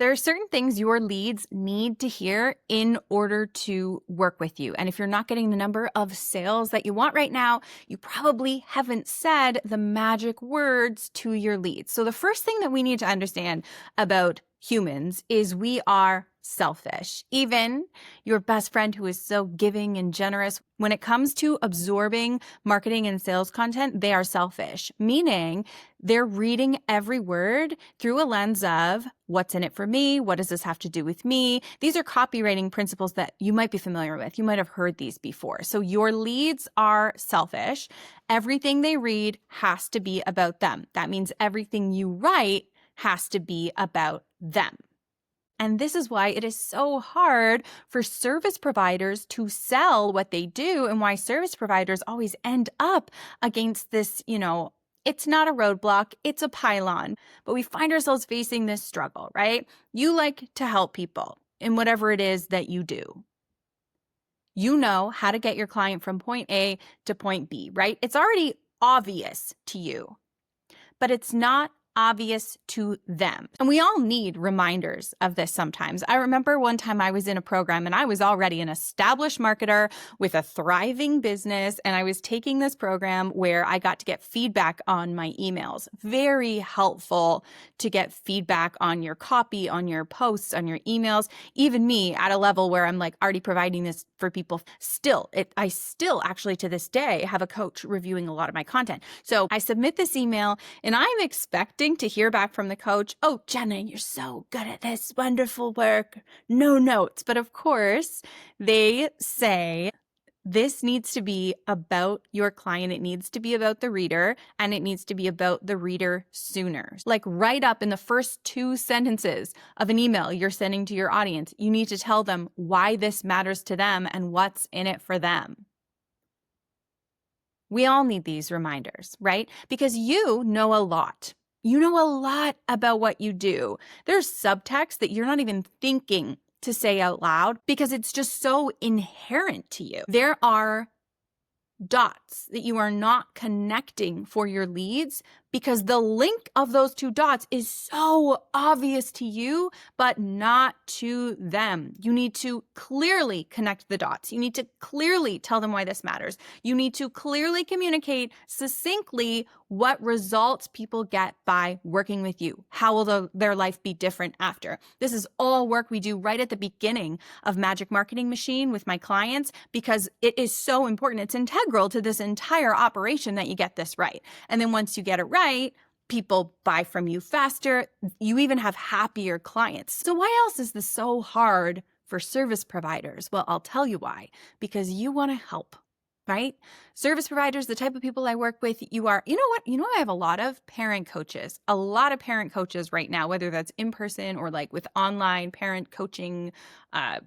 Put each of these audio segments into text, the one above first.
There are certain things your leads need to hear in order to work with you. And if you're not getting the number of sales that you want right now, you probably haven't said the magic words to your leads. So the first thing that we need to understand about humans is we are selfish. Even your best friend who is so giving and generous, when it comes to absorbing marketing and sales content, they are selfish, meaning they're reading every word through a lens of what's in it for me? What does this have to do with me? These are copywriting principles that you might be familiar with. You might have heard these before. So your leads are selfish. Everything they read has to be about them. That means everything you write has to be about them. And this is why it is so hard for service providers to sell what they do, and why service providers always end up against this, it's not a roadblock, it's a pylon. But we find ourselves facing this struggle, right? You like to help people in whatever it is that you do. You know how to get your client from point A to point B, right? It's already obvious to you, but it's not obvious to them. And we all need reminders of this sometimes. I remember one time I was in a program and I was already an established marketer with a thriving business. And I was taking this program where I got to get feedback on my emails. Very helpful to get feedback on your copy, on your posts, on your emails. Even me at a level where I'm like already providing this for people. I still actually to this day have a coach reviewing a lot of my content. So I submit this email and I'm expecting to hear back from the coach, "Oh, Jenna, you're so good at this, wonderful work, no notes." But of course, they say this needs to be about your client. It needs to be about the reader, and it needs to be about the reader sooner. Like right up in the first 2 sentences of an email you're sending to your audience, you need to tell them why this matters to them and what's in it for them. We all need these reminders, right? Because you know a lot. You know a lot about what you do. There's subtext that you're not even thinking to say out loud because it's just so inherent to you. There are dots that you are not connecting for your leads because the link of those 2 dots is so obvious to you, but not to them. You need to clearly connect the dots. You need to clearly tell them why this matters. You need to clearly communicate succinctly what results people get by working with you. How will their life be different after? This is all work we do right at the beginning of Magic Marketing Machine with my clients because it is so important. It's integral to this entire operation that you get this right. And then once you get it right, people buy from you faster. You even have happier clients. So why else is this so hard for service providers? Well, I'll tell you why. Because you want to help. Right? Service providers, the type of people I work with, you know what? I have a lot of parent coaches right now, whether that's in person or like with online parent coaching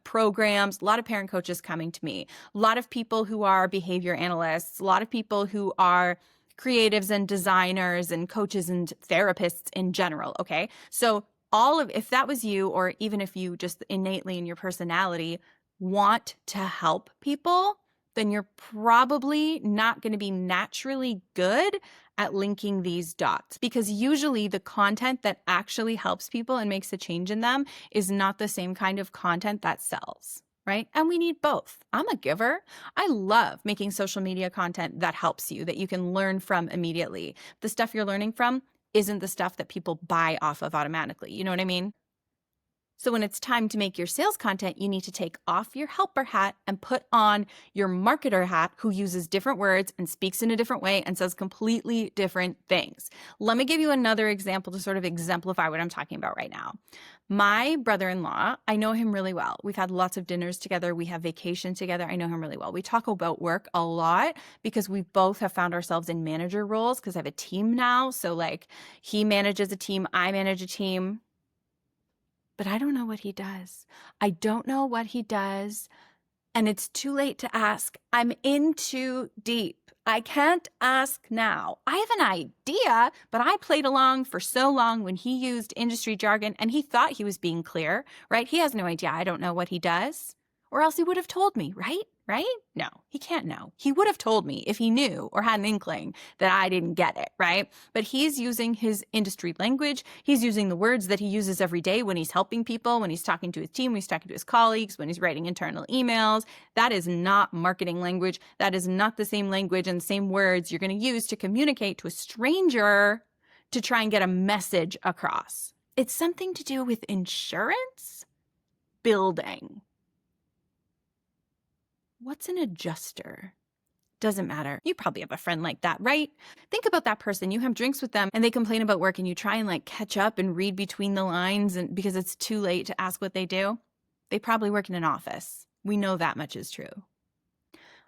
programs, a lot of parent coaches coming to me, a lot of people who are behavior analysts, a lot of people who are creatives and designers and coaches and therapists in general. Okay. So if that was you, or even if you just innately in your personality want to help people, then you're probably not going to be naturally good at linking these dots, because usually the content that actually helps people and makes a change in them is not the same kind of content that sells, right? And we need both. I'm a giver. I love making social media content that helps you, that you can learn from immediately. The stuff you're learning from isn't the stuff that people buy off of automatically. You know what I mean? So when it's time to make your sales content, you need to take off your helper hat and put on your marketer hat, who uses different words and speaks in a different way and says completely different things. Let me give you another example to sort of exemplify what I'm talking about right now. My brother-in-law, I know him really well. We've had lots of dinners together. We have vacation together. I know him really well. We talk about work a lot because we both have found ourselves in manager roles because I have a team now. So like he manages a team, I manage a team. But I don't know what he does. I don't know what he does. And it's too late to ask. I'm in too deep. I can't ask now. I have an idea, but I played along for so long when he used industry jargon and he thought he was being clear, right? He has no idea. I don't know what he does, or else he would have told me, right? right? No, he can't know. He would have told me if he knew or had an inkling that I didn't get it, right? But he's using his industry language. He's using the words that he uses every day when he's helping people, when he's talking to his team, when he's talking to his colleagues, when he's writing internal emails. That is not marketing language. That is not the same language and the same words you're going to use to communicate to a stranger to try and get a message across. It's something to do with insurance building. What's an adjuster? Doesn't matter. You probably have a friend like that, right? Think about that person. You have drinks with them and they complain about work and you try and catch up and read between the lines and because it's too late to ask what they do. They probably work in an office. We know that much is true.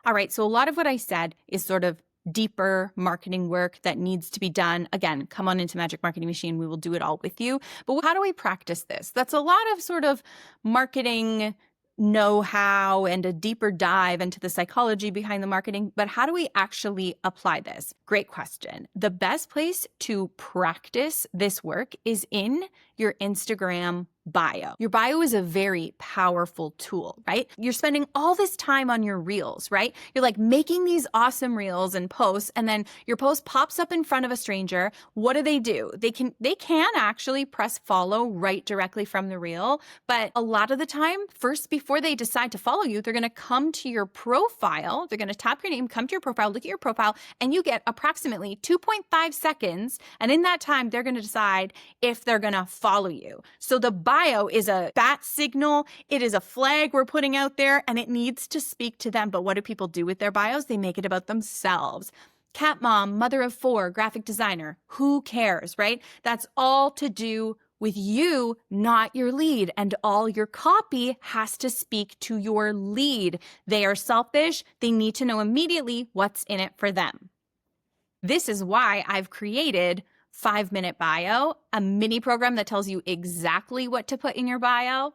All right, so a lot of what I said is sort of deeper marketing work that needs to be done. Again, come on into Magic Marketing Machine. We will do it all with you. But how do we practice this? That's a lot of sort of marketing know-how and a deeper dive into the psychology behind the marketing, but how do we actually apply this? Great question. The best place to practice this work is in your Instagram bio. Your bio is a very powerful tool, right? You're spending all this time on your reels, right? You're making these awesome reels and posts, and then your post pops up in front of a stranger. What do? They can actually press follow right directly from the reel, but a lot of the time, first before they decide to follow you, they're going to come to your profile. They're going to tap your name, come to your profile, look at your profile, and you get approximately 2.5 seconds. And in that time, they're going to decide if they're going to follow you. So the bio is a bat signal. It is a flag we're putting out there and it needs to speak to them. But what do people do with their bios? They make it about themselves. Cat mom, mother of 4, graphic designer. Who cares, right? That's all to do with you, not your lead. And all your copy has to speak to your lead. They are selfish. They need to know immediately what's in it for them. This is why I've created 5-minute bio, a mini program that tells you exactly what to put in your bio,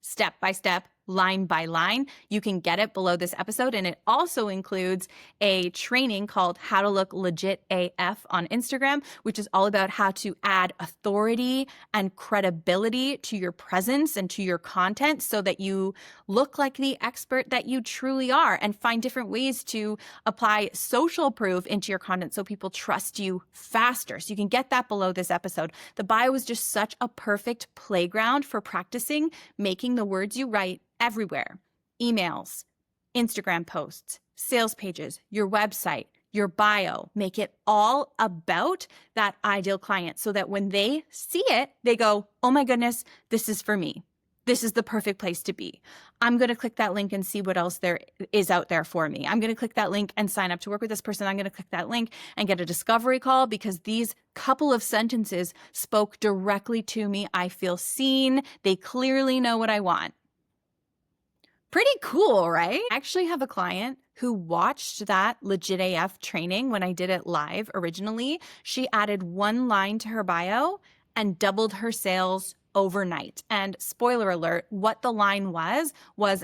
step by step, line by line. You can get it below this episode. And it also includes a training called How to Look Legit AF on Instagram, which is all about how to add authority and credibility to your presence and to your content so that you look like the expert that you truly are, and find different ways to apply social proof into your content so people trust you faster. So you can get that below this episode. The bio is just such a perfect playground for practicing making the words you write everywhere. Emails, Instagram posts, sales pages, your website, your bio. Make it all about that ideal client so that when they see it, they go, oh my goodness, this is for me. This is the perfect place to be. I'm going to click that link and see what else there is out there for me. I'm going to click that link and sign up to work with this person. I'm going to click that link and get a discovery call because these couple of sentences spoke directly to me. I feel seen. They clearly know what I want. Pretty cool, right? I actually have a client who watched that Legit AF training when I did it live originally. She added 1 line to her bio and doubled her sales overnight. And spoiler alert, what the line was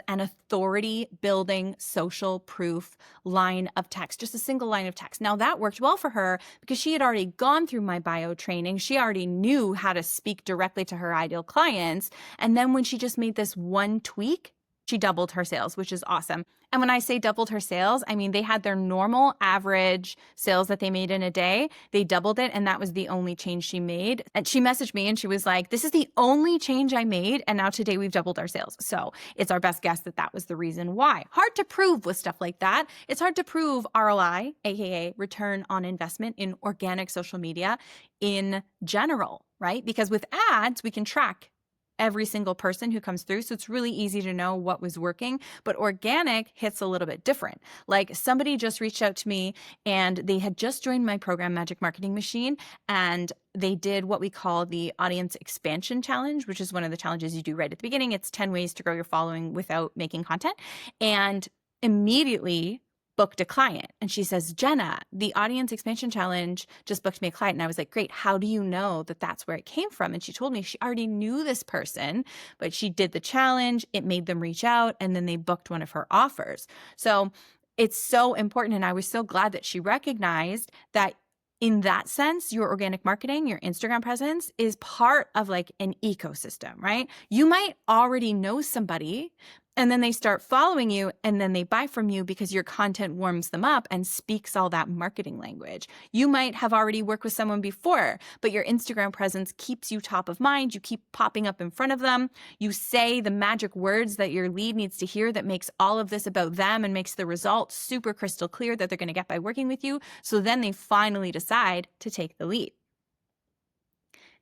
an authority building social proof line of text, just a single line of text. Now that worked well for her because she had already gone through my bio training. She already knew how to speak directly to her ideal clients. And then when she just made this one tweak, she doubled her sales, which is awesome. And when I say doubled her sales, I mean they had their normal average sales that they made in a day. They doubled it, and that was the only change she made. And she messaged me and she was like, this is the only change I made, and now today we've doubled our sales. So it's our best guess that that was the reason why. Hard to prove with stuff like that. It's hard to prove ROI, aka return on investment in organic social media in general, right? Because with ads, we can track every single person who comes through. So it's really easy to know what was working, but organic hits a little bit different. Like somebody just reached out to me and they had just joined my program, Magic Marketing Machine, and they did what we call the audience expansion challenge, which is one of the challenges you do right at the beginning. It's 10 ways to grow your following without making content. And immediately booked a client. And she says, Jenna, the audience expansion challenge just booked me a client. And I was like, great. How do you know that that's where it came from? And she told me she already knew this person, but she did the challenge. It made them reach out, and then they booked one of her offers. So it's so important. And I was so glad that she recognized that in that sense, your organic marketing, your Instagram presence is part of like an ecosystem, right? You might already know somebody And then they start following you and then they buy from you because your content warms them up and speaks all that marketing language. You might have already worked with someone before, but your Instagram presence keeps you top of mind. You keep popping up in front of them. You say the magic words that your lead needs to hear that makes all of this about them and makes the result super crystal clear that they're going to get by working with you. So then they finally decide to take the lead.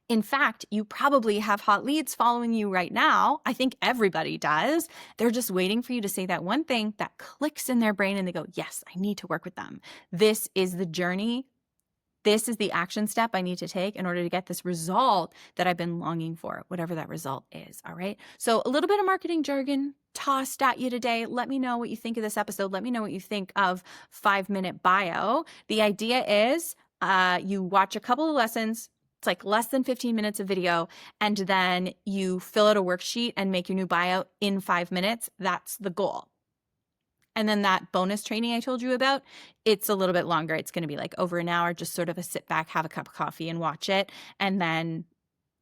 In fact, you probably have hot leads following you right now. I think everybody does. They're just waiting for you to say that one thing that clicks in their brain and they go, yes, I need to work with them. This is the journey. This is the action step I need to take in order to get this result that I've been longing for, whatever that result is. All right. So a little bit of marketing jargon tossed at you today. Let me know what you think of this episode. Let me know what you think of 5-minute bio. The idea is you watch a couple of lessons. It's like less than 15 minutes of video, and then you fill out a worksheet and make your new bio in 5 minutes. That's the goal. And then that bonus training I told you about, it's a little bit longer. It's going to be like over an hour, just sort of a sit back, have a cup of coffee and watch it. And then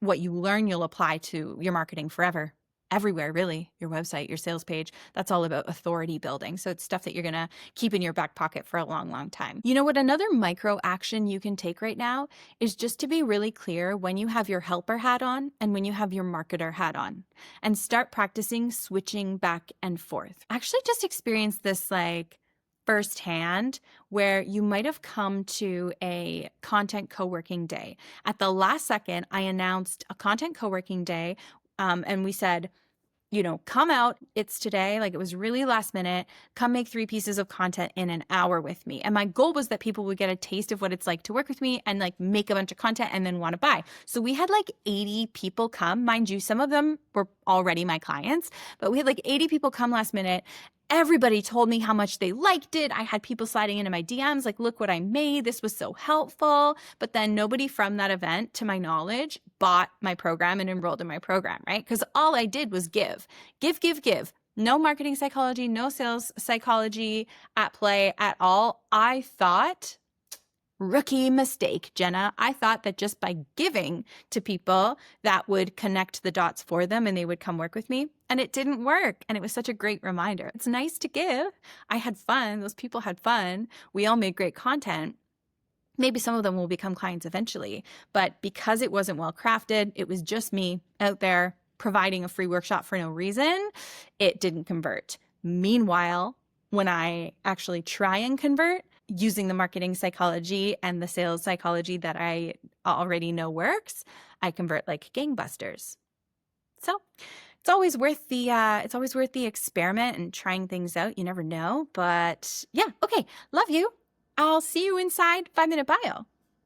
what you learn, you'll apply to your marketing forever. Everywhere, really. Your website, your sales page, that's all about authority building. So it's stuff that you're going to keep in your back pocket for a long, long time. You know what? Another micro action you can take right now is just to be really clear when you have your helper hat on and when you have your marketer hat on, and start practicing switching back and forth. I actually just experienced this like firsthand, where you might have come to a content co-working day. At the last second, I announced a content co-working day. And we said, you know, come out, it's today, like it was really last minute, come make 3 pieces of content in an hour with me. And my goal was that people would get a taste of what it's like to work with me and like make a bunch of content and then want to buy. So we had like 80 people come. Mind you, some of them were already my clients, but we had like 80 people come last minute. Everybody told me how much they liked it. I had people sliding into my DMs like, look what I made. This was so helpful. But then nobody from that event, to my knowledge, bought my program and enrolled in my program, right? Because all I did was give. No marketing psychology, no sales psychology at play at all. I thought, rookie mistake, Jenna. I thought that just by giving to people that would connect the dots for them and they would come work with me. And it didn't work. And it was such a great reminder. It's nice to give. I had fun. Those people had fun. We all made great content. Maybe some of them will become clients eventually. But because it wasn't well crafted, it was just me out there providing a free workshop for no reason, it didn't convert. Meanwhile, when I actually try and convert, using the marketing psychology and the sales psychology that I already know works, I convert like gangbusters. So it's always worth the experiment and trying things out. You never know. But yeah, okay. Love you. I'll see you inside 5-minute bio.